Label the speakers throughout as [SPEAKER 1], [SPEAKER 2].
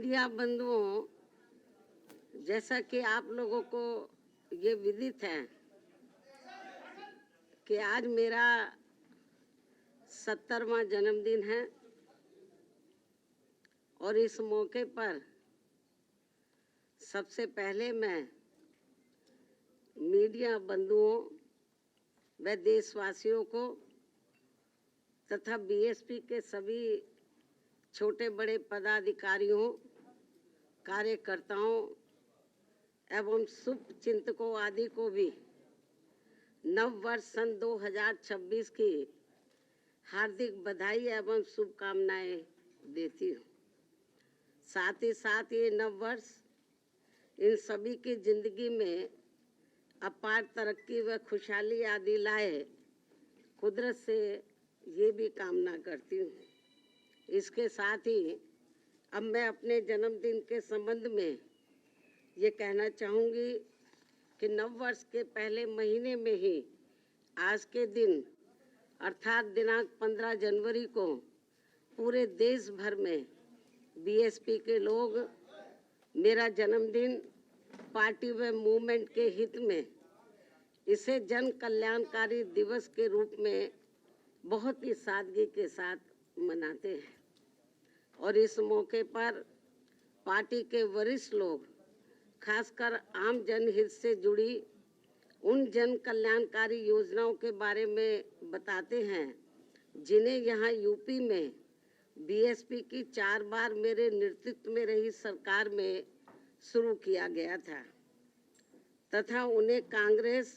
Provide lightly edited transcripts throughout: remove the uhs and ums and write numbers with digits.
[SPEAKER 1] Media बंधुओं, जैसा कि आप लोगों को ये विदित है कि आज मेरा 70वां जन्मदिन है और इस मौके पर सबसे पहले मैं मीडिया बंधुओं व देशवासियों को तथा बीएसपी के सभी छोटे बड़े पदाधिकारियों, कार्यकर्ताओं एवं शुभ चिंतकों आदि को भी नव वर्ष सन 2026 की हार्दिक बधाई एवं शुभकामनाएं देती हूँ। साथ ही साथ ये नव वर्ष इन सभी की जिंदगी में अपार तरक्की व खुशहाली आदि लाए, कुदरत से ये भी कामना करती हूँ। इसके साथ ही अब मैं अपने जन्मदिन के संबंध में ये कहना चाहूँगी कि नव वर्ष के पहले महीने में ही आज के दिन अर्थात दिनांक 15 जनवरी को पूरे देश भर में बीएसपी के लोग मेरा जन्मदिन पार्टी व मूवमेंट के हित में इसे जन कल्याणकारी दिवस के रूप में बहुत ही सादगी के साथ मनाते हैं। और इस मौके पर पार्टी के वरिष्ठ लोग खासकर आम जनहित से जुड़ी उन जन कल्याणकारी योजनाओं के बारे में बताते हैं जिन्हें यहाँ यूपी में बीएसपी की 4 बार मेरे नेतृत्व में रही सरकार में शुरू किया गया था तथा उन्हें कांग्रेस,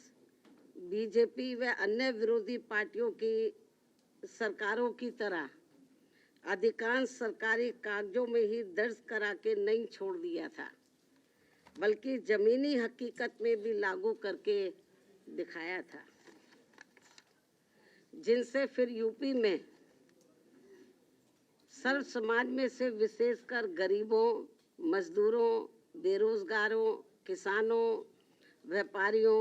[SPEAKER 1] बीजेपी व अन्य विरोधी पार्टियों की सरकारों की तरह अधिकांश सरकारी कागजों में ही दर्ज करा के नहीं छोड़ दिया था, बल्कि जमीनी हकीकत में भी लागू करके दिखाया था, जिनसे फिर यूपी में सर्व समाज में से विशेषकर गरीबों, मजदूरों, बेरोजगारों, किसानों, व्यापारियों,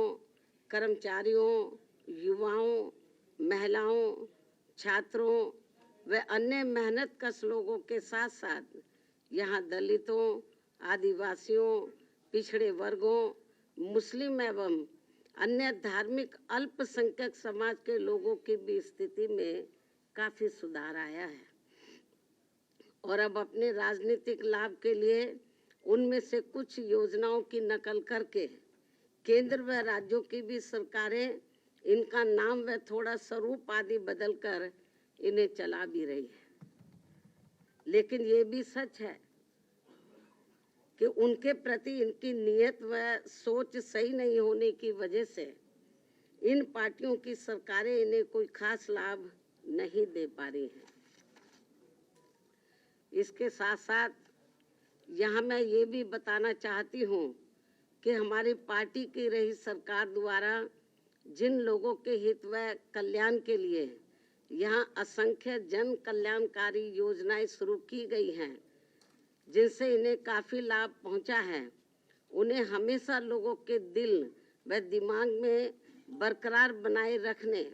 [SPEAKER 1] कर्मचारियों, युवाओं, महिलाओं, छात्रों व अन्य मेहनतकश लोगों के साथ साथ यहाँ दलितों, आदिवासियों, पिछड़े वर्गों, मुस्लिम एवं अन्य धार्मिक अल्पसंख्यक समाज के लोगों की भी स्थिति में काफ़ी सुधार आया है। और अब अपने राजनीतिक लाभ के लिए उनमें से कुछ योजनाओं की नकल करके केंद्र व राज्यों की भी सरकारें इनका नाम व थोड़ा स्वरूप आदि बदलकर इन्हें चला भी रही है। लेकिन ये भी सच है कि उनके प्रति इनकी नीयत व सोच सही नहीं होने की वजह से इन पार्टियों की सरकारें इन्हें कोई खास लाभ नहीं दे पा रही हैं। इसके साथ साथ यहाँ मैं ये भी बताना चाहती हूँ कि हमारी पार्टी की रही सरकार द्वारा जिन लोगों के हित व कल्याण के लिए यहाँ असंख्य जन कल्याणकारी योजनाएं शुरू की गई हैं, जिनसे इन्हें काफ़ी लाभ पहुँचा है, उन्हें हमेशा लोगों के दिल व दिमाग में बरकरार बनाए रखने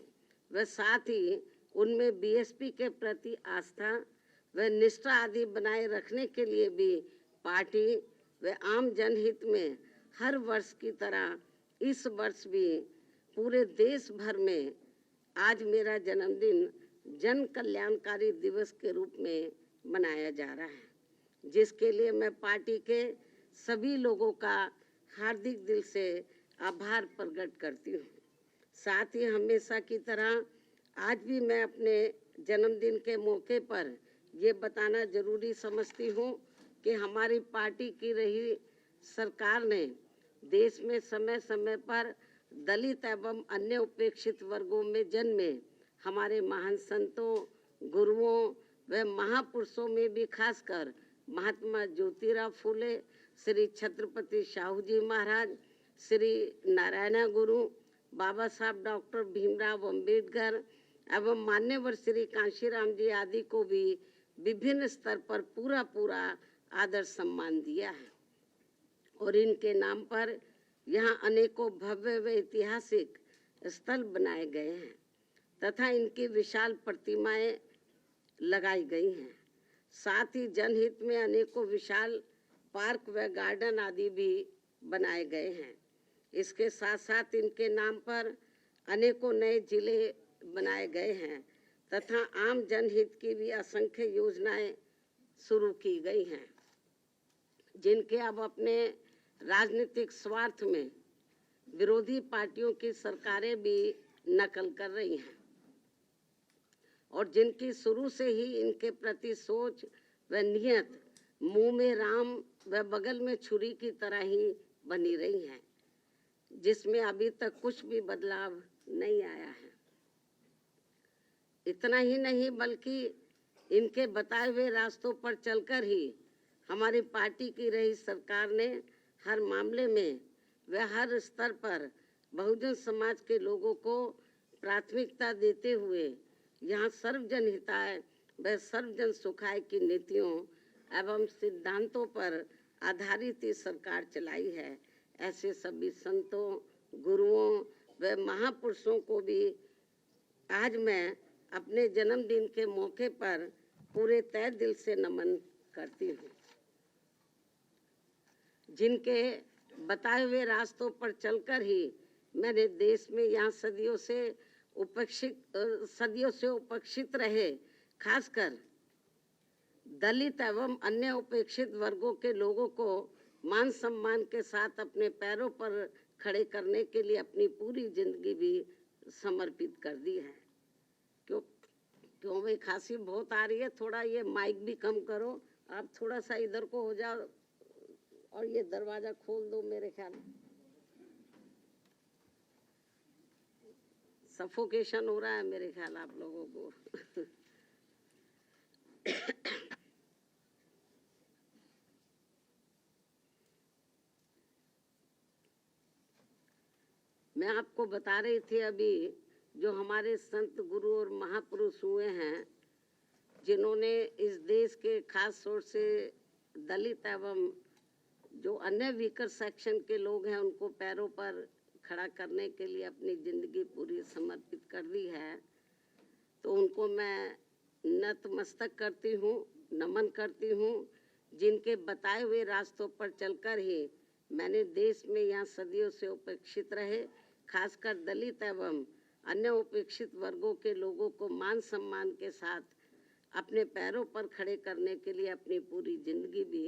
[SPEAKER 1] व साथ ही उनमें बीएसपी के प्रति आस्था व निष्ठा आदि बनाए रखने के लिए भी पार्टी व आम जनहित में हर वर्ष की तरह इस वर्ष भी पूरे देश भर में आज मेरा जन्मदिन जन कल्याणकारी दिवस के रूप में मनाया जा रहा है, जिसके लिए मैं पार्टी के सभी लोगों का हार्दिक दिल से आभार प्रकट करती हूँ। साथ ही हमेशा की तरह आज भी मैं अपने जन्मदिन के मौके पर ये बताना जरूरी समझती हूँ कि हमारी पार्टी की रही सरकार ने देश में समय समय पर दलित एवं अन्य उपेक्षित वर्गों में जन्मे हमारे महान संतों, गुरुओं व महापुरुषों में भी खासकर महात्मा ज्योतिराव फूले, श्री छत्रपति शाहू जी महाराज, श्री नारायण गुरु, बाबा साहब डॉक्टर भीमराव अंबेडकर एवं मान्यवर श्री कांशीराम जी आदि को भी विभिन्न स्तर पर पूरा आदर सम्मान दिया है। और इनके नाम पर यहाँ अनेकों भव्य व ऐतिहासिक स्थल बनाए गए हैं तथा इनकी विशाल प्रतिमाएं लगाई गई हैं। साथ ही जनहित में अनेकों विशाल पार्क व गार्डन आदि भी बनाए गए हैं। इसके साथ साथ इनके नाम पर अनेकों नए जिले बनाए गए हैं तथा आम जनहित की भी असंख्य योजनाएं शुरू की गई हैं, जिनके अब अपने राजनीतिक स्वार्थ में विरोधी पार्टियों की सरकारें भी नकल कर रही हैं और जिनकी शुरू से ही इनके प्रति सोच व नियत मुंह में राम व बगल में छुरी की तरह ही बनी रही है, जिसमें अभी तक कुछ भी बदलाव नहीं आया है। इतना ही नहीं बल्कि इनके बताए हुए रास्तों पर चलकर ही हमारी पार्टी की रही सरकार ने हर मामले में व हर स्तर पर बहुजन समाज के लोगों को प्राथमिकता देते हुए यहाँ सर्वजन हिताय व सर्वजन सुखाय की नीतियों एवं सिद्धांतों पर आधारित ही सरकार चलाई है। ऐसे सभी संतों, गुरुओं व महापुरुषों को भी आज मैं अपने जन्मदिन के मौके पर पूरे तहे दिल से नमन करती हूँ, जिनके बताए हुए रास्तों पर चलकर ही मैंने देश में यहाँ सदियों से उपेक्षित रहे खासकर दलित एवं अन्य उपेक्षित वर्गों के लोगों को मान सम्मान के साथ अपने पैरों पर खड़े करने के लिए अपनी पूरी जिंदगी भी समर्पित कर दी है। क्यों भाई, खांसी बहुत आ रही है, थोड़ा ये माइक भी कम करो, आप थोड़ा सा इधर को हो जाओ और ये दरवाजा खोल दो। मेरे ख्याल सफोकेशन हो रहा है मेरे ख्याल आप लोगों को। मैं आपको बता रही थी अभी जो हमारे संत गुरु और महापुरुष हुए हैं, जिन्होंने इस देश के खास तौर से दलित एवं जो अन्य वीकर सेक्शन के लोग हैं उनको पैरों पर खड़ा करने के लिए अपनी जिंदगी पूरी समर्पित कर दी है, तो उनको मैं नतमस्तक करती हूँ, नमन करती हूँ, जिनके बताए हुए रास्तों पर चलकर ही मैंने देश में यहाँ सदियों से उपेक्षित रहे खासकर दलित एवं अन्य उपेक्षित वर्गों के लोगों को मान सम्मान के साथ अपने पैरों पर खड़े करने के लिए अपनी पूरी जिंदगी भी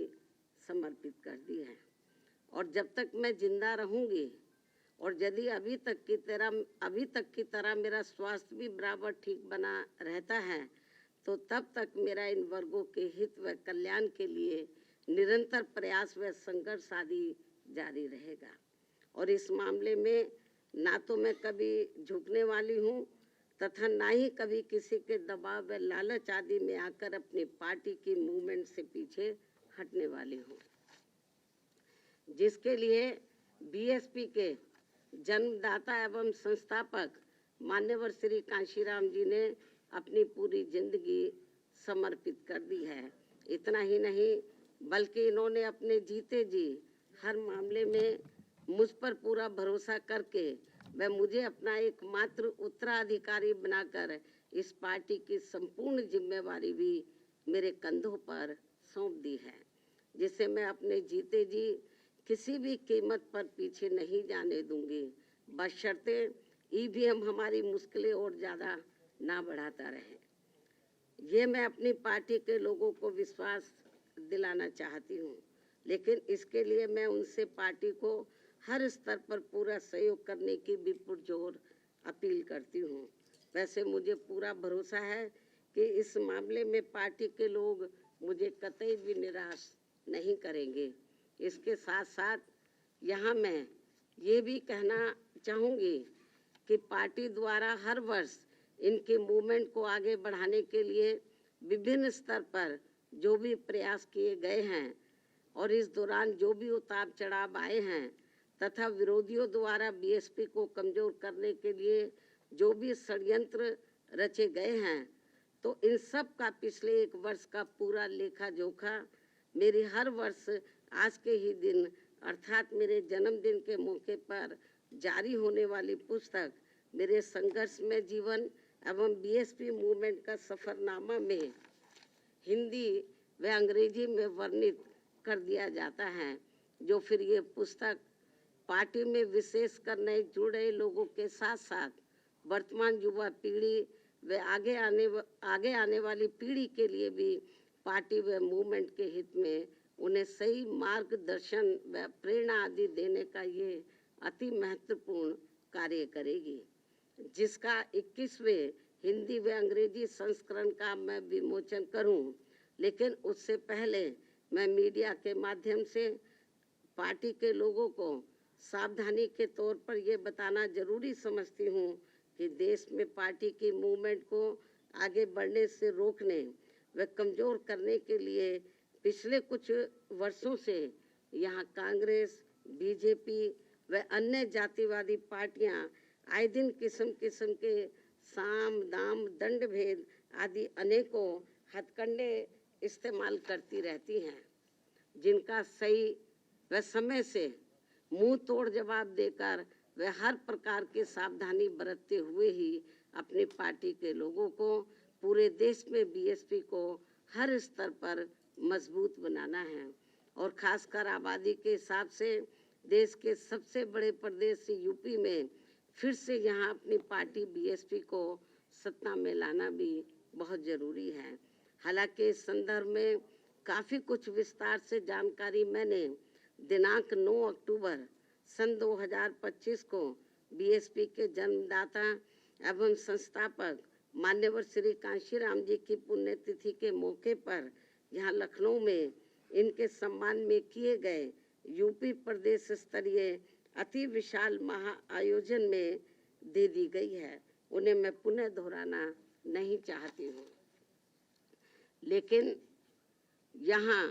[SPEAKER 1] समर्पित कर दी है। और जब तक मैं जिंदा रहूंगी और यदि अभी तक की तरह मेरा स्वास्थ्य भी बराबर ठीक बना रहता है, तो तब तक मेरा इन वर्गों के हित व कल्याण के लिए निरंतर प्रयास व संघर्ष आदि जारी रहेगा। और इस मामले में ना तो मैं कभी झुकने वाली हूँ तथा ना ही कभी किसी के दबाव व लालच आदि में आकर अपनी पार्टी की मूवमेंट से पीछे हटने वाली हूँ, जिसके लिए बीएसपी के जन्मदाता एवं संस्थापक मान्यवर श्री कांशीराम जी ने अपनी पूरी जिंदगी समर्पित कर दी है। इतना ही नहीं बल्कि इन्होंने अपने जीते जी हर मामले में मुझ पर पूरा भरोसा करके वह मुझे अपना एकमात्र उत्तराधिकारी बनाकर इस पार्टी की संपूर्ण जिम्मेवारी भी मेरे कंधों पर सौंप दी है, जिसे मैं अपने जीते जी किसी भी कीमत पर पीछे नहीं जाने दूंगी, बशर्ते ईवीएम हमारी मुश्किलें और ज़्यादा ना बढ़ाता रहे। ये मैं अपनी पार्टी के लोगों को विश्वास दिलाना चाहती हूँ, लेकिन इसके लिए मैं उनसे पार्टी को हर स्तर पर पूरा सहयोग करने की भी पुरजोर अपील करती हूँ। वैसे मुझे पूरा भरोसा है कि इस मामले में पार्टी के लोग मुझे कतई भी निराश नहीं करेंगे। इसके साथ साथ यहाँ मैं ये भी कहना चाहूँगी कि पार्टी द्वारा हर वर्ष इनके मूवमेंट को आगे बढ़ाने के लिए विभिन्न स्तर पर जो भी प्रयास किए गए हैं और इस दौरान जो भी उतार चढ़ाव आए हैं तथा विरोधियों द्वारा बीएसपी को कमजोर करने के लिए जो भी षड्यंत्र रचे गए हैं, तो इन सब का पिछले एक वर्ष का पूरा लेखा जोखा मेरी हर वर्ष आज के ही दिन अर्थात मेरे जन्मदिन के मौके पर जारी होने वाली पुस्तक मेरे संघर्ष में जीवन एवं बीएसपी मूवमेंट का सफरनामा में हिंदी व अंग्रेजी में वर्णित कर दिया जाता है, जो फिर ये पुस्तक पार्टी में विशेषकर नए जुड़े लोगों के साथ साथ वर्तमान युवा पीढ़ी व आगे आने वाली पीढ़ी के लिए भी पार्टी व मूवमेंट के हित में उन्हें सही मार्गदर्शन व प्रेरणा आदि देने का ये अति महत्वपूर्ण कार्य करेगी, जिसका 21वें हिंदी व अंग्रेजी संस्करण का मैं विमोचन करूं। लेकिन उससे पहले मैं मीडिया के माध्यम से पार्टी के लोगों को सावधानी के तौर पर यह बताना जरूरी समझती हूँ कि देश में पार्टी की मूवमेंट को आगे बढ़ने से रोकने व कमजोर करने के लिए पिछले कुछ वर्षों से यहाँ कांग्रेस, बीजेपी व अन्य जातिवादी पार्टियां आए दिन किस्म किस्म के साम दाम दंड भेद आदि अनेकों हथकंडे इस्तेमाल करती रहती हैं, जिनका सही व समय से मुंह तोड़ जवाब देकर वे हर प्रकार की सावधानी बरतते हुए ही अपनी पार्टी के लोगों को पूरे देश में बीएसपी को हर स्तर पर मजबूत बनाना है। और खासकर आबादी के हिसाब से देश के सबसे बड़े प्रदेश यूपी में फिर से यहाँ अपनी पार्टी बीएसपी को सत्ता में लाना भी बहुत जरूरी है। हालांकि इस संदर्भ में काफ़ी कुछ विस्तार से जानकारी मैंने दिनांक 9 अक्टूबर सन 2025 को बीएसपी के जन्मदाता एवं संस्थापक मान्यवर श्री कांशीराम जी की पुण्यतिथि के मौके पर यहाँ लखनऊ में इनके सम्मान में किए गए यूपी प्रदेश स्तरीय अति विशाल महा आयोजन में दे दी गई है। उन्हें मैं पुनः दोहराना नहीं चाहती हूँ, लेकिन यहाँ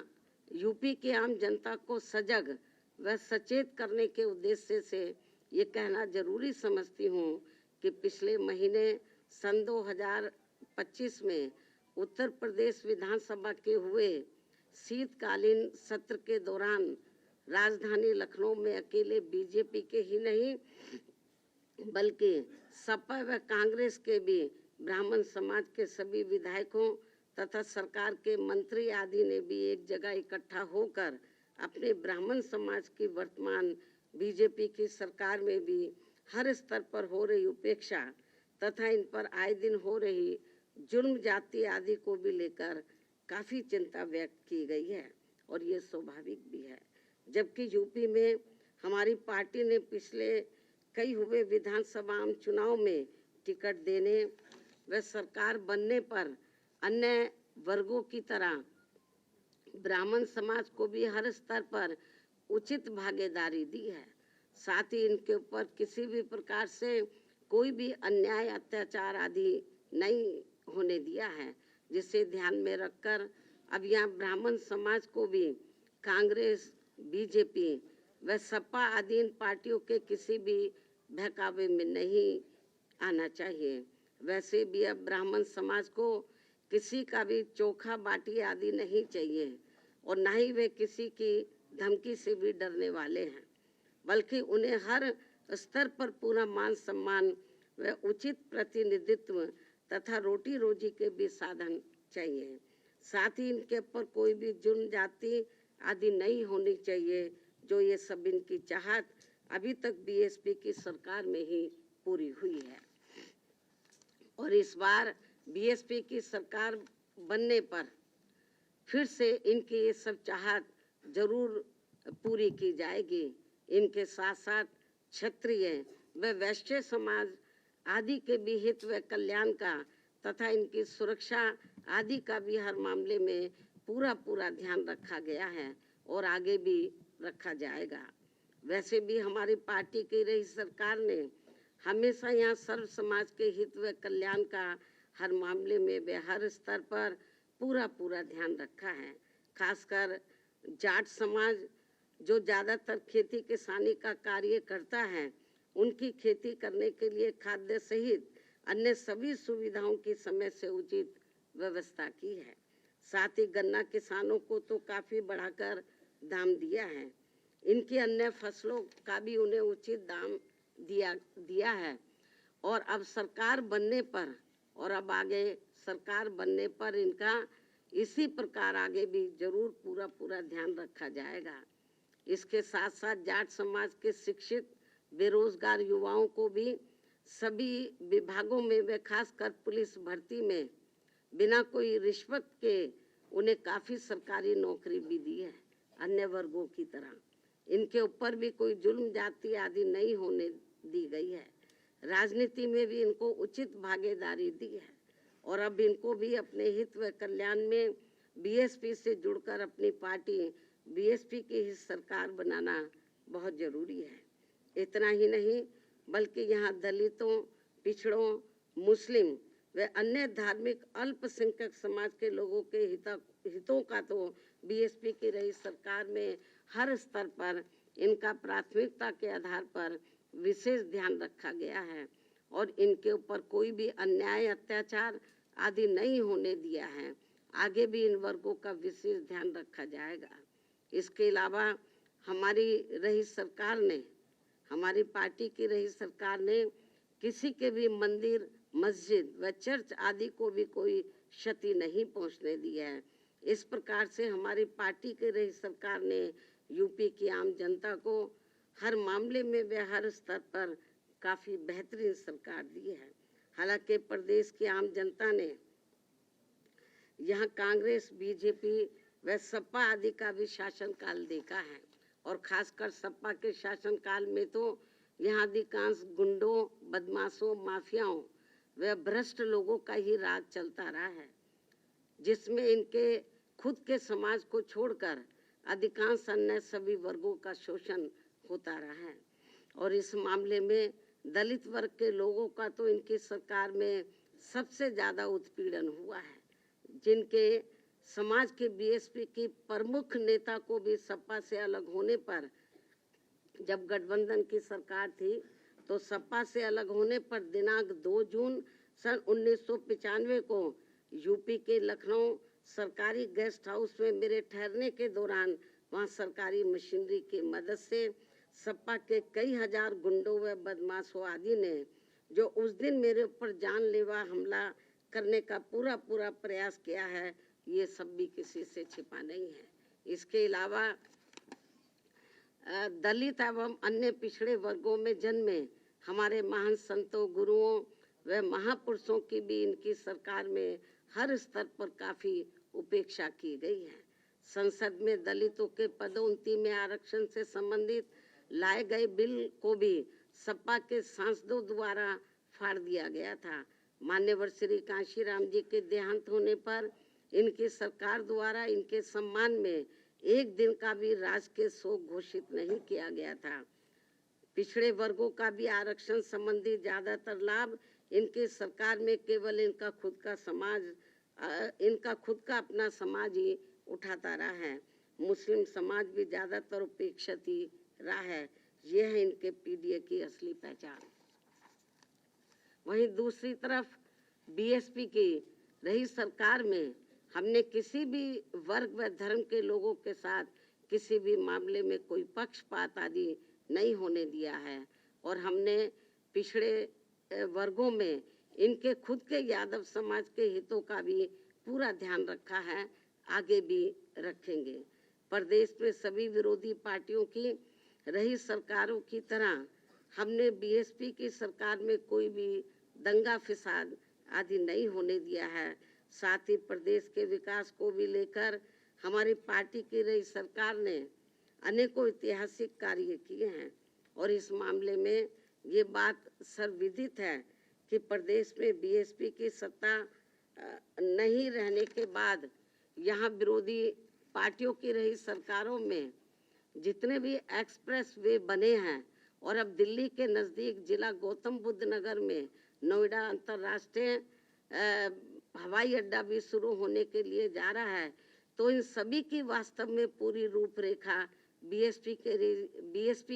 [SPEAKER 1] यूपी की आम जनता को सजग व सचेत करने के उद्देश्य से ये कहना जरूरी समझती हूँ कि पिछले महीने सन 2025 में उत्तर प्रदेश विधानसभा के हुए शीतकालीन सत्र के दौरान राजधानी लखनऊ में अकेले बीजेपी के ही नहीं बल्कि सपा व कांग्रेस के भी ब्राह्मण समाज के सभी विधायकों तथा सरकार के मंत्री आदि ने भी एक जगह इकट्ठा होकर अपने ब्राह्मण समाज की वर्तमान बीजेपी की सरकार में भी हर स्तर पर हो रही उपेक्षा तथा इन पर आए दिन हो रही जुर्म जाति आदि को भी लेकर काफ़ी चिंता व्यक्त की गई है, और ये स्वाभाविक भी है। जबकि यूपी में हमारी पार्टी ने पिछले कई हुए विधानसभा चुनाव में टिकट देने व सरकार बनने पर अन्य वर्गों की तरह ब्राह्मण समाज को भी हर स्तर पर उचित भागीदारी दी है। साथ ही इनके ऊपर किसी भी प्रकार से कोई भी अन्याय अत्याचार आदि नहीं होने दिया है, जिसे ध्यान में रखकर अब यहाँ ब्राह्मण समाज को भी कांग्रेस, बीजेपी व सपा आदि इन पार्टियों के किसी भी बहकावे में नहीं आना चाहिए। वैसे भी अब ब्राह्मण समाज को किसी का भी चोखा बाटी आदि नहीं चाहिए, और न ही वे किसी की धमकी से भी डरने वाले हैं, बल्कि उन्हें हर स्तर पर पूरा मान सम्मान व उचित प्रतिनिधित्व तथा रोटी रोजी के भी साधन चाहिए। साथ ही इनके ऊपर कोई भी जुर्म जाति आदि नहीं होनी चाहिए, जो ये सब इनकी चाहत अभी तक बीएसपी की सरकार में ही पूरी हुई है। और इस बार बीएसपी की सरकार बनने पर फिर से इनकी ये सब चाहत जरूर पूरी की जाएगी। इनके साथ साथ क्षत्रिय व वैश्य समाज आदि के भी हित व कल्याण का तथा इनकी सुरक्षा आदि का भी हर मामले में पूरा ध्यान रखा गया है और आगे भी रखा जाएगा। वैसे भी हमारी पार्टी की रही सरकार ने हमेशा यहाँ सर्व समाज के हित व कल्याण का हर मामले में वे हर स्तर पर पूरा ध्यान रखा है। खासकर जाट समाज जो ज़्यादातर खेती किसानी का कार्य करता है, उनकी खेती करने के लिए खाद्य सहित अन्य सभी सुविधाओं की समय से उचित व्यवस्था की है। साथ ही गन्ना किसानों को तो काफ़ी बढ़ाकर दाम दिया है। इनकी अन्य फसलों का भी उन्हें उचित दाम दिया है। और अब सरकार बनने पर और अब आगे सरकार बनने पर इनका इसी प्रकार आगे भी जरूर पूरा ध्यान रखा जाएगा। इसके साथ साथ जाट समाज के शिक्षित बेरोजगार युवाओं को भी सभी विभागों में व खासकर पुलिस भर्ती में बिना कोई रिश्वत के उन्हें काफी सरकारी नौकरी भी दी है। अन्य वर्गों की तरह इनके ऊपर भी कोई जुल्म जाति आदि नहीं होने दी गई है। राजनीति में भी इनको उचित भागीदारी दी है और अब इनको भी अपने हित व कल्याण में बीएसपी से जुड़कर अपनी पार्टी बीएसपी की ही सरकार बनाना बहुत जरूरी है। इतना ही नहीं बल्कि यहाँ दलितों, पिछड़ों, मुस्लिम व अन्य धार्मिक अल्पसंख्यक समाज के लोगों के हितों का तो बीएसपी की रही सरकार में हर स्तर पर इनका प्राथमिकता के आधार पर विशेष ध्यान रखा गया है और इनके ऊपर कोई भी अन्याय, अत्याचार आदि नहीं होने दिया है। आगे भी इन वर्गों का विशेष ध्यान रखा जाएगा। इसके अलावा हमारी पार्टी की रही सरकार ने किसी के भी मंदिर, मस्जिद व चर्च आदि को भी कोई क्षति नहीं पहुंचने दी है। इस प्रकार से हमारी पार्टी की रही सरकार ने यूपी की आम जनता को हर मामले में व हर स्तर पर काफी बेहतरीन सरकार दी है। हालांकि प्रदेश की आम जनता ने यहाँ कांग्रेस, बीजेपी व सपा आदि का भी शासनकाल देखा है और खासकर सपा के शासनकाल में तो यहाँ अधिकांश गुंडों, बदमाशों, माफियाओं व भ्रष्ट लोगों का ही राज चलता रहा है, जिसमें इनके खुद के समाज को छोड़कर अधिकांश अन्य सभी वर्गों का शोषण होता रहा है। और इस मामले में दलित वर्ग के लोगों का तो इनकी सरकार में सबसे ज्यादा उत्पीड़न हुआ है, जिनके समाज के बीएसपी की प्रमुख नेता को भी सपा से अलग होने पर, जब गठबंधन की सरकार थी तो सपा से अलग होने पर दिनांक 2 जून सन 1995 को यूपी के लखनऊ सरकारी गेस्ट हाउस में मेरे ठहरने के दौरान वहां सरकारी मशीनरी की मदद से सपा के कई हजार गुंडों व बदमाशों आदि ने जो उस दिन मेरे ऊपर जानलेवा हमला करने का पूरा प्रयास किया है, ये सब भी किसी से छिपा नहीं है। इसके अलावा दलित एवं अन्य पिछड़े वर्गों में जन्मे हमारे महान संतों, गुरुओं व महापुरुषों की भी इनकी सरकार में हर स्तर पर काफी उपेक्षा की गई है। संसद में दलितों के पदोन्नति में आरक्षण से संबंधित लाए गए बिल को भी सपा के सांसदों द्वारा फाड़ दिया गया था। मान्यवर श्री कांशीराम जी के देहांत होने पर इनकी सरकार द्वारा इनके सम्मान में एक दिन का भी राजकीय शोक घोषित नहीं किया गया था। पिछड़े वर्गों का भी आरक्षण संबंधी ज्यादातर लाभ इनकी सरकार में केवल इनका खुद का अपना समाज ही उठाता रहा है। मुस्लिम समाज भी ज्यादातर उपेक्षित ही रहा है। यह है इनके पीडीए की असली पहचान। वहीं दूसरी तरफ बीएसपी की रही सरकार में हमने किसी भी वर्ग व धर्म के लोगों के साथ किसी भी मामले में कोई पक्षपात आदि नहीं होने दिया है और हमने पिछड़े वर्गों में इनके खुद के यादव समाज के हितों का भी पूरा ध्यान रखा है, आगे भी रखेंगे। प्रदेश में सभी विरोधी पार्टियों की रही सरकारों की तरह हमने बीएसपी की सरकार में कोई भी दंगा फिसाद आदि नहीं होने दिया है। साथ ही प्रदेश के विकास को भी लेकर हमारी पार्टी की रही सरकार ने अनेकों ऐतिहासिक कार्य किए हैं और इस मामले में ये बात सर्वविदित है कि प्रदेश में बीएसपी की सत्ता नहीं रहने के बाद यहाँ विरोधी पार्टियों की रही सरकारों में जितने भी एक्सप्रेस वे बने हैं और अब दिल्ली के नज़दीक जिला गौतम बुद्ध नगर में नोएडा अंतर्राष्ट्रीय हवाई अड्डा भी शुरू होने के लिए जा रहा है, तो इन सभी की वास्तव में पूरी रूपरेखा बीएसपी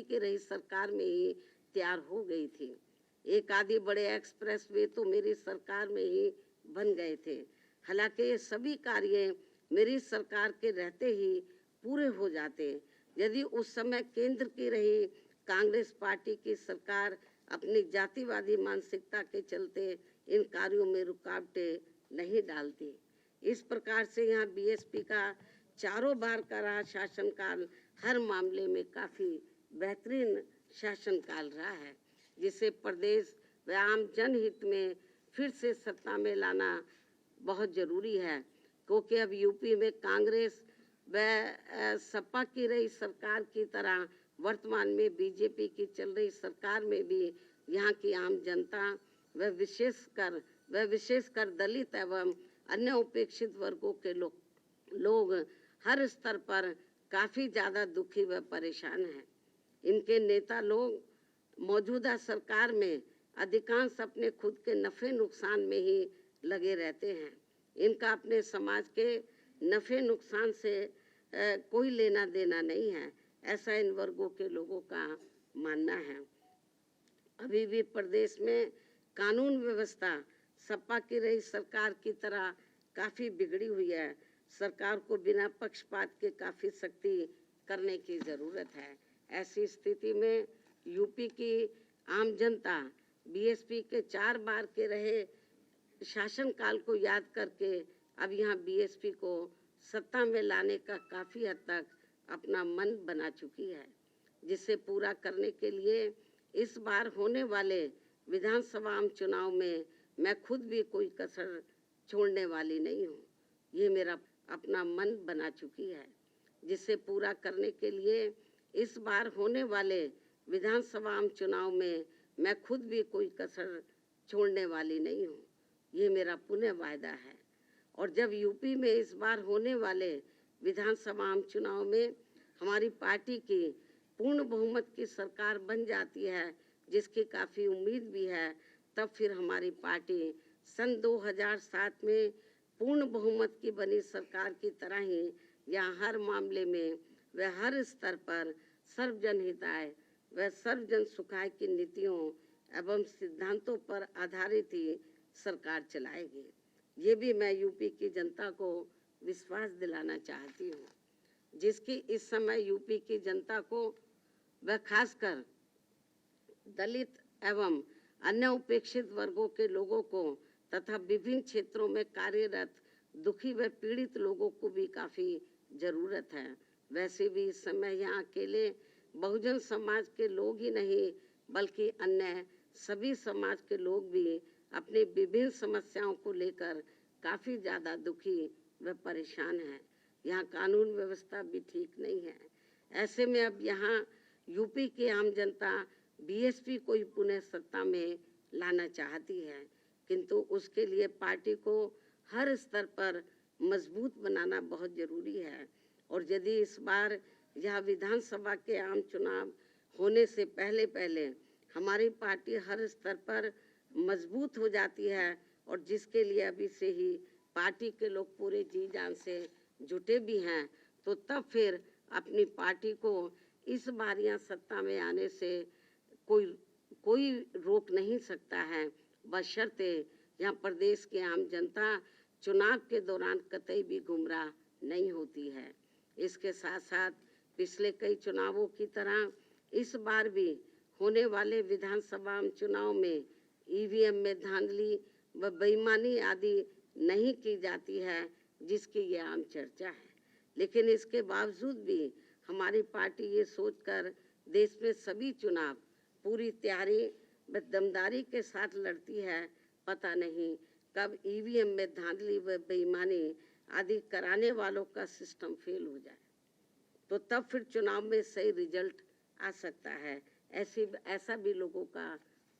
[SPEAKER 1] के रही सरकार में ही तैयार हो गई थी। एक आदि बड़े एक्सप्रेस वे तो मेरी सरकार में ही बन गए थे। हालांकि ये सभी कार्य मेरी सरकार के रहते ही पूरे हो जाते यदि उस समय केंद्र की रही कांग्रेस पार्टी की सरकार अपनी जातिवादी मानसिकता के चलते इन कार्यों में रुकावटें नहीं डालती। इस प्रकार से यहाँ बीएसपी का चारों बार का रहा शासनकाल हर मामले में काफ़ी बेहतरीन शासनकाल रहा है, जिसे प्रदेश व आम जनहित में फिर से सत्ता में लाना बहुत ज़रूरी है, क्योंकि अब यूपी में कांग्रेस व सपा की रही सरकार की तरह वर्तमान में बीजेपी की चल रही सरकार में भी यहाँ की आम जनता व विशेषकर दलित एवं अन्य उपेक्षित वर्गों के लोग हर स्तर पर काफ़ी ज़्यादा दुखी व परेशान हैं। इनके नेता लोग मौजूदा सरकार में अधिकांश अपने खुद के नफ़े नुकसान में ही लगे रहते हैं। इनका अपने समाज के नफ़े नुकसान से कोई लेना देना नहीं है, ऐसा इन वर्गों के लोगों का मानना है। अभी भी प्रदेश में कानून व्यवस्था सपा की रही सरकार की तरह काफ़ी बिगड़ी हुई है। सरकार को बिना पक्षपात के काफ़ी सख्ती करने की ज़रूरत है। ऐसी स्थिति में यूपी की आम जनता बीएसपी के 4 बार के रहे शासनकाल को याद करके अब यहाँ बीएसपी को सत्ता में लाने का काफ़ी हद तक अपना मन बना चुकी है, जिसे पूरा करने के लिए इस बार होने वाले विधानसभा आम चुनाव में मैं खुद भी कोई कसर छोड़ने वाली नहीं हूँ। ये मेरा अपना मन बना चुकी है, जिसे पूरा करने के लिए इस बार होने वाले विधानसभा आम चुनाव में मैं खुद भी कोई कसर छोड़ने वाली नहीं हूँ। ये मेरा पुनः वायदा है। और जब यूपी में इस बार होने वाले विधानसभा आम चुनाव में हमारी पार्टी की पूर्ण बहुमत की सरकार बन जाती है, जिसकी काफ़ी उम्मीद भी है, तब फिर हमारी पार्टी सन 2007 में पूर्ण बहुमत की बनी सरकार की तरह ही यहाँ हर मामले में व हर स्तर पर सर्वजन हिताय व सर्वजन सुखाय की नीतियों एवं सिद्धांतों पर आधारित ही सरकार चलाएगी। ये भी मैं यूपी की जनता को विश्वास दिलाना चाहती हूँ, जिसकी इस समय यूपी की जनता को व खासकर दलित एवं अन्य उपेक्षित वर्गों के लोगों को तथा विभिन्न क्षेत्रों में कार्यरत दुखी व पीड़ित लोगों को भी काफ़ी ज़रूरत है। वैसे भी इस समय यहाँ अकेले बहुजन समाज के लोग ही नहीं, बल्कि अन्य सभी समाज के लोग भी अपनी विभिन्न समस्याओं को लेकर काफ़ी ज़्यादा दुखी व परेशान हैं। यहाँ कानून व्यवस्था भी ठीक नहीं है। ऐसे में अब यहाँ यूपी की आम जनता बीएसपी को ही पुनः सत्ता में लाना चाहती है, किंतु उसके लिए पार्टी को हर स्तर पर मजबूत बनाना बहुत ज़रूरी है। और यदि इस बार यह विधानसभा के आम चुनाव होने से पहले हमारी पार्टी हर स्तर पर मजबूत हो जाती है, और जिसके लिए अभी से ही पार्टी के लोग पूरे जी जान से जुटे भी हैं, तो तब फिर अपनी पार्टी को इस बार यहाँ सत्ता में आने से कोई रोक नहीं सकता है, बशर्ते यहाँ प्रदेश की आम जनता चुनाव के दौरान कतई भी गुमराह नहीं होती है। इसके साथ साथ पिछले कई चुनावों की तरह इस बार भी होने वाले विधानसभा चुनाव में ईवीएम में धांधली व बेईमानी आदि नहीं की जाती है, जिसकी ये आम चर्चा है। लेकिन इसके बावजूद भी हमारी पार्टी ये सोचकर देश में सभी चुनाव पूरी तैयारी व दमदारी के साथ लड़ती है, पता नहीं कब ईवीएम में धांधली व बेईमानी आदि कराने वालों का सिस्टम फेल हो जाए, तो तब फिर चुनाव में सही रिजल्ट आ सकता है। ऐसा भी लोगों का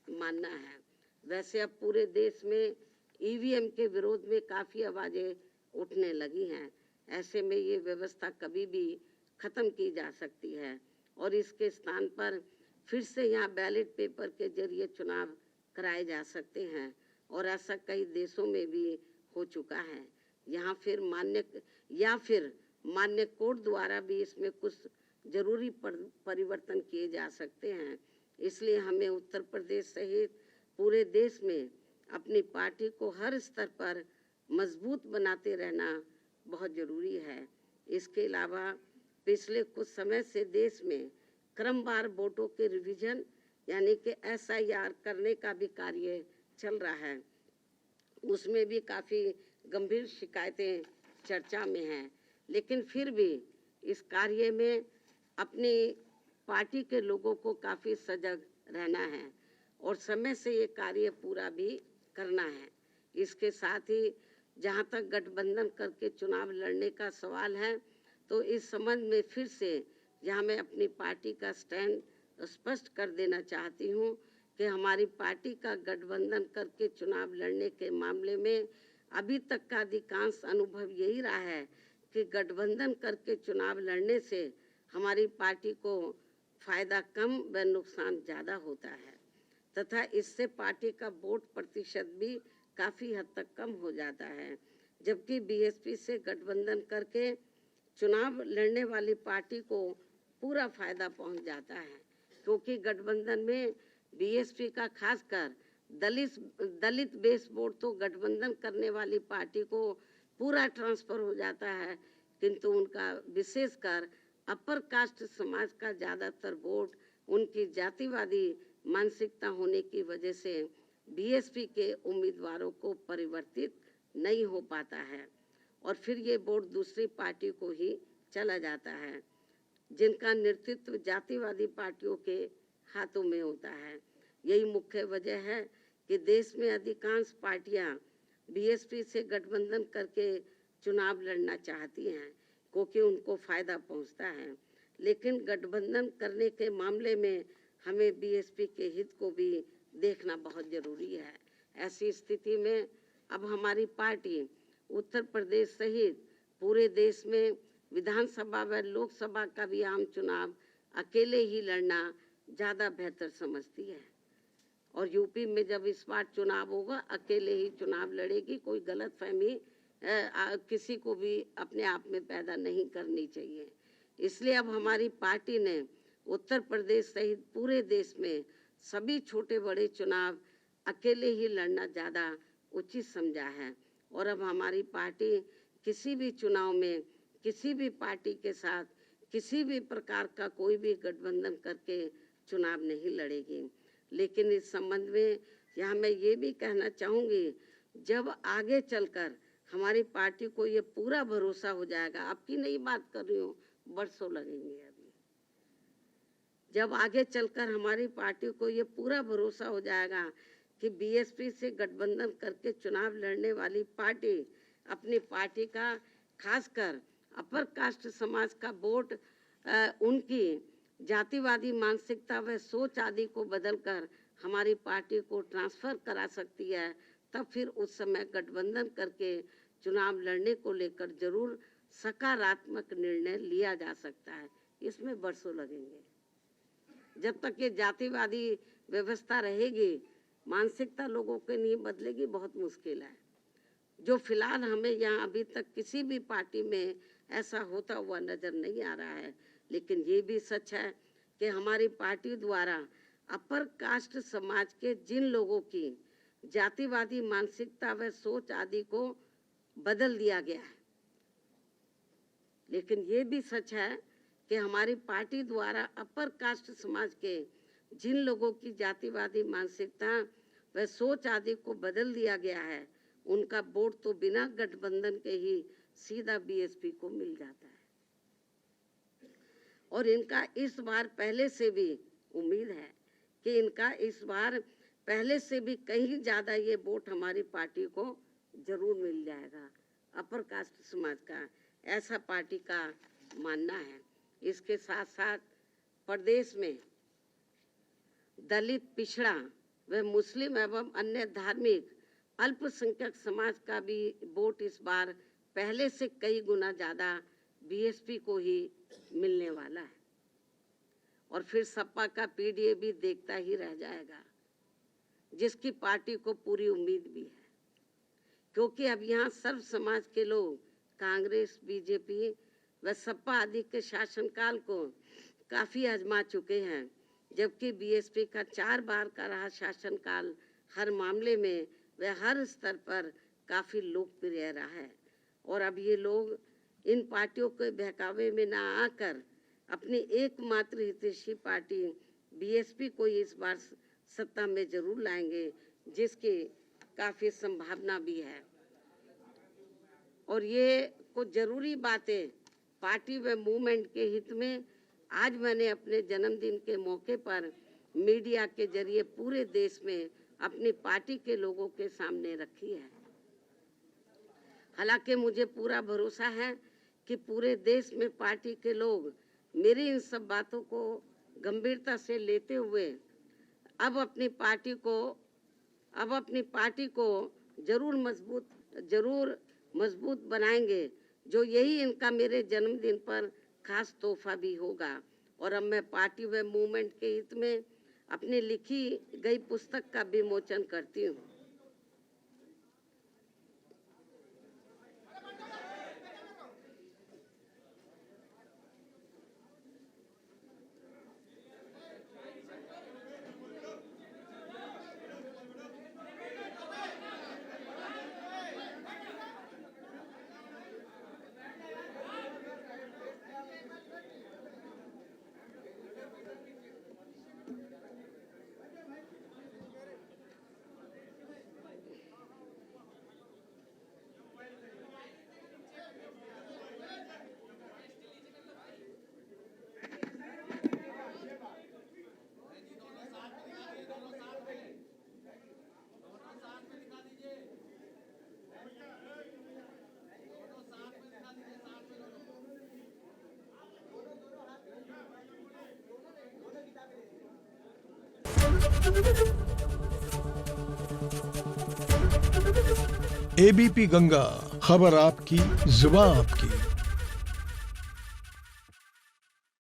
[SPEAKER 1] मानना है। वैसे अब पूरे देश में ईवीएम के विरोध में काफ़ी आवाज़ें उठने लगी हैं। ऐसे में ये व्यवस्था कभी भी ख़त्म की जा सकती है और इसके स्थान पर फिर से यहाँ बैलेट पेपर के जरिए चुनाव कराए जा सकते हैं, और ऐसा कई देशों में भी हो चुका है। यहाँ फिर मान्य कोर्ट द्वारा भी इसमें कुछ जरूरी परिवर्तन किए जा सकते हैं। इसलिए हमें उत्तर प्रदेश सहित पूरे देश में अपनी पार्टी को हर स्तर पर मजबूत बनाते रहना बहुत ज़रूरी है। इसके अलावा पिछले कुछ समय से देश में क्रमवार वोटों के रिवीजन यानी कि SIR करने का भी कार्य चल रहा है। उसमें भी काफ़ी गंभीर शिकायतें चर्चा में हैं, लेकिन फिर भी इस कार्य में अपनी पार्टी के लोगों को काफ़ी सजग रहना है और समय से ये कार्य पूरा भी करना है। इसके साथ ही जहाँ तक गठबंधन करके चुनाव लड़ने का सवाल है, तो इस संबंध में फिर से यहाँ मैं अपनी पार्टी का स्टैंड स्पष्ट कर देना चाहती हूँ कि हमारी पार्टी का गठबंधन करके चुनाव लड़ने के मामले में अभी तक का अधिकांश अनुभव यही रहा है कि गठबंधन करके चुनाव लड़ने से हमारी पार्टी को फायदा कम व नुकसान ज़्यादा होता है तथा इससे पार्टी का वोट प्रतिशत भी काफ़ी हद तक कम हो जाता है, जबकि बीएसपी से गठबंधन करके चुनाव लड़ने वाली पार्टी को पूरा फायदा पहुंच जाता है, क्योंकि गठबंधन में बीएसपी का खासकर दलित बेस वोट तो गठबंधन करने वाली पार्टी को पूरा ट्रांसफर हो जाता है, किंतु उनका विशेषकर अपर कास्ट समाज का ज़्यादातर वोट उनकी जातिवादी मानसिकता होने की वजह से बीएसपी के उम्मीदवारों को परिवर्तित नहीं हो पाता है और फिर ये वोट दूसरी पार्टी को ही चला जाता है, जिनका नेतृत्व जातिवादी पार्टियों के हाथों में होता है। यही मुख्य वजह है कि देश में अधिकांश पार्टियां बीएसपी से गठबंधन करके चुनाव लड़ना चाहती हैं, क्योंकि उनको फायदा पहुंचता है, लेकिन गठबंधन करने के मामले में हमें बीएसपी के हित को भी देखना बहुत जरूरी है। ऐसी स्थिति में अब हमारी पार्टी उत्तर प्रदेश सहित पूरे देश में विधानसभा व लोकसभा का भी आम चुनाव अकेले ही लड़ना ज़्यादा बेहतर समझती है और यूपी में जब इस बार चुनाव होगा अकेले ही चुनाव लड़ेगी। कोई गलतफहमी किसी को भी अपने आप में पैदा नहीं करनी चाहिए। इसलिए अब हमारी पार्टी ने उत्तर प्रदेश सहित पूरे देश में सभी छोटे बड़े चुनाव अकेले ही लड़ना ज़्यादा उचित समझा है और अब हमारी पार्टी किसी भी चुनाव में किसी भी पार्टी के साथ किसी भी प्रकार का कोई भी गठबंधन करके चुनाव नहीं लड़ेगी। लेकिन इस संबंध में यहाँ मैं ये भी कहना चाहूँगी, जब आगे चलकर हमारी पार्टी को ये पूरा भरोसा हो जाएगा, आपकी नई बात कर रही हूँ, बरसों लगेंगे अभी, जब आगे चलकर हमारी पार्टी को ये पूरा भरोसा हो जाएगा कि बीएसपी से गठबंधन करके चुनाव लड़ने वाली पार्टी अपनी पार्टी का खासकर अपर कास्ट समाज का वोट उनकी जातिवादी मानसिकता व सोच आदि को बदलकर हमारी पार्टी को ट्रांसफर करा सकती है, तब फिर उस समय गठबंधन करके चुनाव लड़ने को लेकर जरूर सकारात्मक निर्णय लिया जा सकता है। इसमें बरसों लगेंगे। जब तक ये जातिवादी व्यवस्था रहेगी, मानसिकता लोगों के नहीं बदलेगी, बहुत मुश्किल है। जो फिलहाल हमें यहाँ अभी तक किसी भी पार्टी में ऐसा होता हुआ नजर नहीं आ रहा है, लेकिन ये भी सच है कि हमारी पार्टी द्वारा अपर कास्ट समाज के जिन लोगों की जातिवादी मानसिकता व सोच आदि को बदल दिया गया है, लेकिन ये भी सच है कि हमारी पार्टी द्वारा अपर कास्ट समाज के जिन लोगों की जातिवादी मानसिकता व सोच आदि को बदल दिया गया है, उनका वोट तो बिना गठबंधन के ही सीधा बीएसपी को मिल जाता है और इनका इस बार पहले से भी उम्मीद है कि इनका इस बार पहले से भी कहीं ज़्यादा ये वोट हमारी पार्टी को जरूर मिल जाएगा। अपर कास्ट समाज का ऐसा पार्टी का मानना है। इसके साथ साथ प्रदेश में दलित, पिछड़ा व मुस्लिम एवं अन्य धार्मिक अल्पसंख्यक समाज का भी वोट इस बार पहले से कई गुना ज़्यादा बीएसपी को ही मिलने वाला है और फिर सपा का पीडीए भी देखता ही रह जाएगा, जिसकी पार्टी को पूरी उम्मीद भी है, क्योंकि अब यहाँ सर्व समाज के लोग कांग्रेस, बीजेपी व सपा आदि के शासनकाल को काफ़ी आजमा चुके हैं, जबकि बीएसपी का 4 बार का रहा शासनकाल हर मामले में व हर स्तर पर काफ़ी लोकप्रिय रहा है और अब ये लोग इन पार्टियों के बहकावे में ना आकर अपनी एकमात्र हितैषी पार्टी बीएसपी को इस बार सत्ता में जरूर लाएंगे, जिसकी काफ़ी संभावना भी है। और ये कुछ जरूरी बातें पार्टी व मूवमेंट के हित में आज मैंने अपने जन्मदिन के मौके पर मीडिया के जरिए पूरे देश में अपनी पार्टी के लोगों के सामने रखी है। हालांकि मुझे पूरा भरोसा है कि पूरे देश में पार्टी के लोग मेरी इन सब बातों को गंभीरता से लेते हुए अब अपनी पार्टी को जरूर मजबूत बनाएंगे, जो यही इनका मेरे जन्मदिन पर खास तोहफा भी होगा। और अब मैं पार्टी व मूवमेंट के हित में अपनी लिखी गई पुस्तक का विमोचन करती हूँ।
[SPEAKER 2] एबीपी गंगा, खबर आपकी, जुबान आपकी।